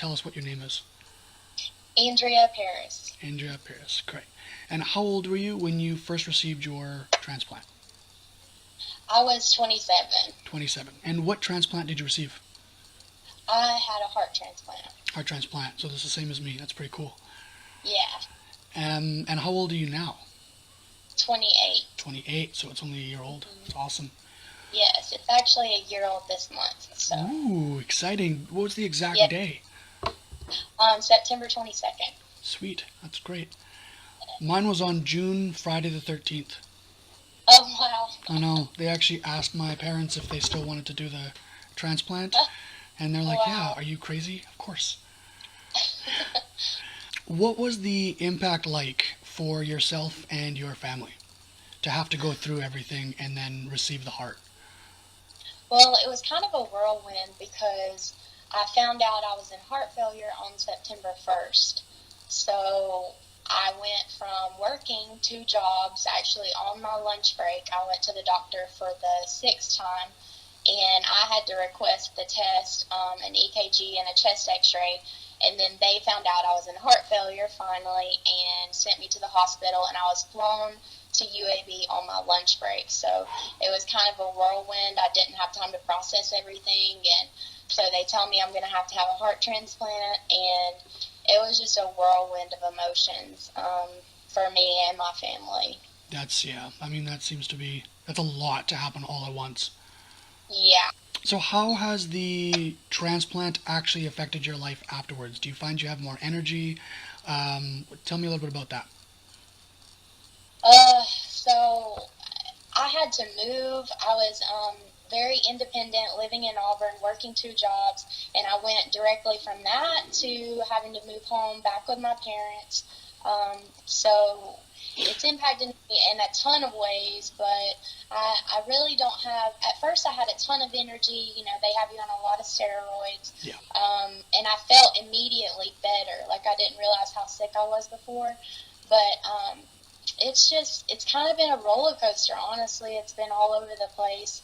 tell us what your name is. Andrea Parris. Andrea Parris, great. And how old were you when you first received your transplant? I was 27. 27. And what transplant did you receive? I had a heart transplant. Heart transplant. So that's the same as me. That's pretty cool. Yeah. And how old are you now? 28. 28, so it's only a year old. It's awesome. Yes, it's actually a year old this month. So. Ooh, exciting. What was the exact day? September 22nd. Sweet. That's great. Mine was on Friday the 13th. Oh, wow. I know. They actually asked my parents if they still wanted to do the transplant. And they're like, wow. Yeah, are you crazy? Of course. What was the impact like for yourself and your family to have to go through everything and then receive the heart? Well, it was kind of a whirlwind because I found out I was in heart failure on September 1st. So I went from working 2 jobs, actually on my lunch break. I went to the doctor for the 6th time, and I had to request the test, an EKG and a chest x-ray. And then they found out I was in heart failure finally and sent me to the hospital, and I was flown to UAB on my lunch break. So it was kind of a whirlwind. I didn't have time to process everything, and so they tell me I'm going to have a heart transplant, and it was just a whirlwind of emotions for me and my family. That's a lot to happen all at once. Yeah. So how has the transplant actually affected your life afterwards? Do you find you have more energy? Tell me a little bit about that. So I had to move. I was very independent, living in Auburn, working 2 jobs, and I went directly from that to having to move home back with my parents. So it's impacted me in a ton of ways, but I really don't have. At first, I had a ton of energy. They have you on a lot of steroids. Yeah. And I felt immediately better. Like, I didn't realize how sick I was before. But it's kind of been a roller coaster, honestly. It's been all over the place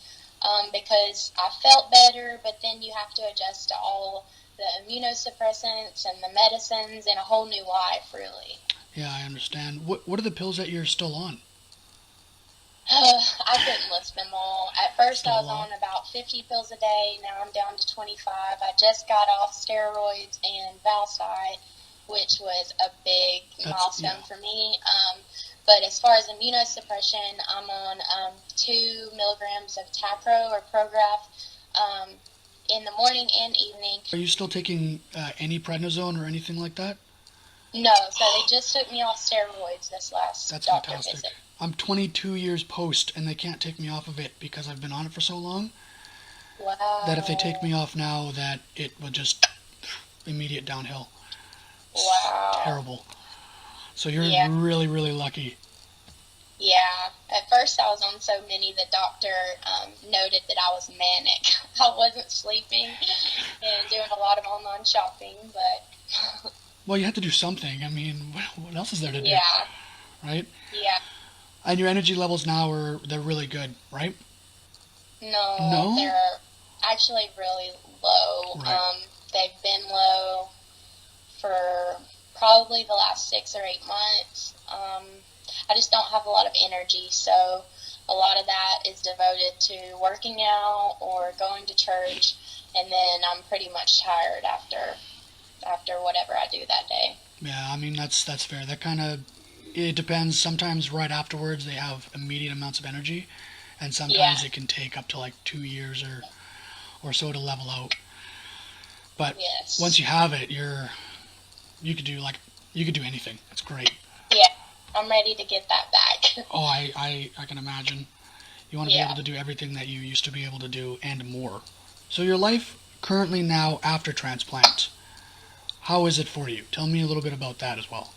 because I felt better, but then you have to adjust to all the immunosuppressants and the medicines and a whole new life, really. Yeah, I understand. What are the pills that you're still on? I couldn't list them all. At first, I was on about 50 pills a day. Now I'm down to 25. I just got off steroids and Valside, which was a big milestone for me. But as far as immunosuppression, I'm on 2 milligrams of Tacro or Prograf in the morning and evening. Are you still taking any prednisone or anything like that? No, so they just took me off steroids this last doctor visit. I'm 22 years post, and they can't take me off of it because I've been on it for so long. Wow. That if they take me off now, that it will just immediate downhill. Wow. Terrible. So you're really, really lucky. Yeah. At first I was on so many, the doctor noted that I was manic. I wasn't sleeping and doing a lot of online shopping, but... Well, you have to do something. I mean, what else is there to do? Yeah. Right? Yeah. And your energy levels now they're really good, right? No? They're actually really low. Right. They've been low for probably the last 6 or 8 months. I just don't have a lot of energy, so a lot of that is devoted to working out or going to church, and then I'm pretty much tired after whatever I do that day. Yeah, I mean, that's fair. It depends. Sometimes right afterwards they have immediate amounts of energy, and sometimes it can take up to like 2 years or so to level out. But once you have it, you could do anything. It's great. Yeah, I'm ready to get that back. Oh, I can imagine. You want to be able to do everything that you used to be able to do and more. So your life currently now after transplant, how is it for you? Tell me a little bit about that as well.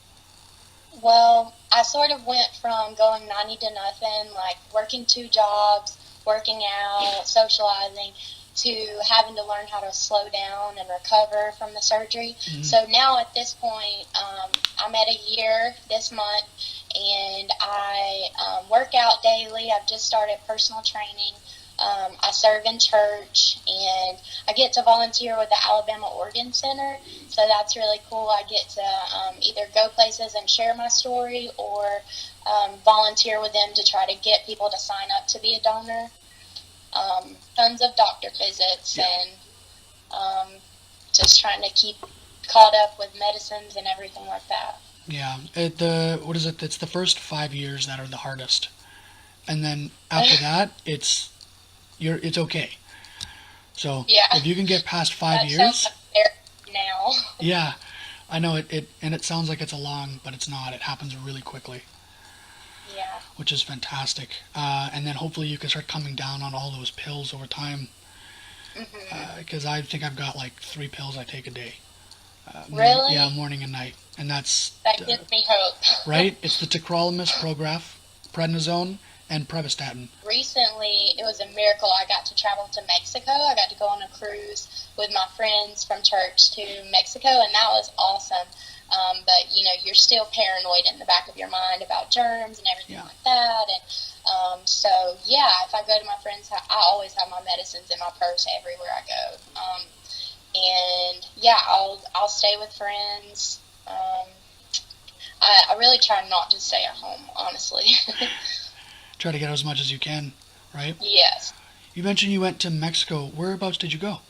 Well, I sort of went from going 90 to nothing, like working 2 jobs, working out, socializing, to having to learn how to slow down and recover from the surgery. Mm-hmm. So now at this point, I'm at a year this month, and I work out daily. I've just started personal training. I serve in church, and I get to volunteer with the Alabama Organ Center, so that's really cool. I get to either go places and share my story, or volunteer with them to try to get people to sign up to be a donor. Tons of doctor visits, and just trying to keep caught up with medicines and everything like that. Yeah. What is it? It's the first 5 years that are the hardest, and then after that, it's okay. So if you can get past 5 years, sounds like therapy now. Yeah, I know and it sounds like it's a long, but it's not. It happens really quickly. Yeah. Which is fantastic. And then hopefully you can start coming down on all those pills over time. Because I think I've got like 3 pills I take a day. Really? Yeah, morning and night, and that gives me hope. Right? It's the tacrolimus, Prograf, prednisone, and Prevestatin. Recently, it was a miracle. I got to travel to Mexico. I got to go on a cruise with my friends from church to Mexico, and that was awesome. But, you're still paranoid in the back of your mind about germs and everything like that. And if I go to my friend's house, I always have my medicines in my purse everywhere I go. I'll stay with friends. I really try not to stay at home, honestly. Try to get as much as you can, right? Yes. You mentioned you went to Mexico. Whereabouts did you go?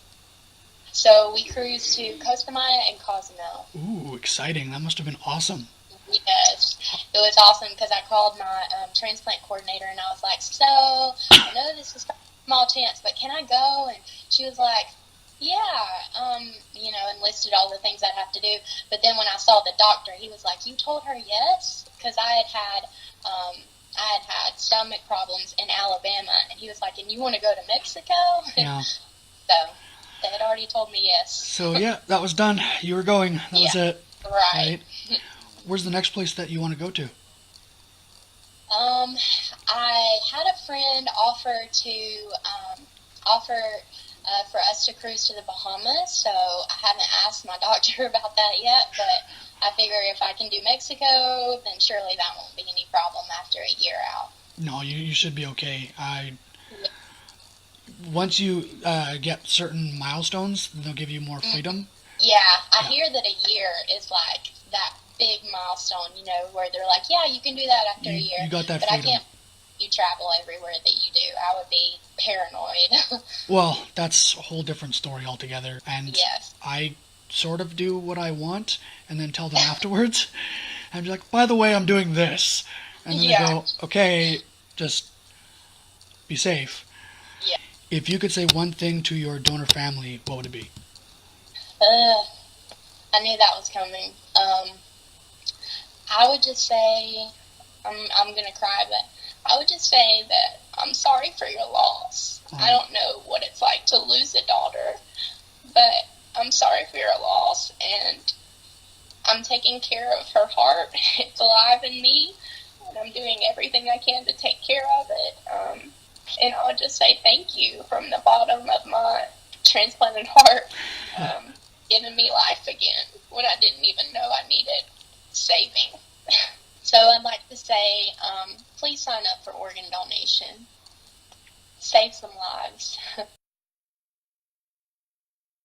So we cruised to Costa Maya and Cozumel. Ooh, exciting. That must have been awesome. Yes, it was awesome because I called my transplant coordinator and I was like, so, I know this is a small chance, but can I go? And she was like, and listed all the things I'd have to do. But then when I saw the doctor, he was like, you told her yes? Because I had had stomach problems in Alabama, and he was like, and you want to go to Mexico? Yeah. So they had already told me yes. So that was done. You were going. That was it. Right. Where's the next place that you want to go to? I had a friend offer for us to cruise to the Bahamas, so I haven't asked my doctor about that yet, but I figure if I can do Mexico, then surely that won't be any problem after a year out. No, you should be okay. Once you get certain milestones, they'll give you more freedom. Yeah, I hear that a year is like that big milestone, where they're like, yeah, you can do that after a year. You got that but freedom. I can't. You travel everywhere that you do. I would be paranoid. Well, that's a whole different story altogether. And yes. I sort of do what I want and then tell them afterwards. And be like, by the way, I'm doing this. And then they go, okay, just be safe. Yeah. If you could say one thing to your donor family, what would it be? I knew that was coming. I would just say, I'm going to cry, but I would just say that I'm sorry for your loss. Right. I don't know what it's like to lose a daughter, but I'm sorry for your loss, and I'm taking care of her heart. It's alive in me, and I'm doing everything I can to take care of it. And I would just say thank you from the bottom of my transplanted heart, giving me life again when I didn't even know I needed saving. So I'd like to say, please sign up for organ donation. Save some lives.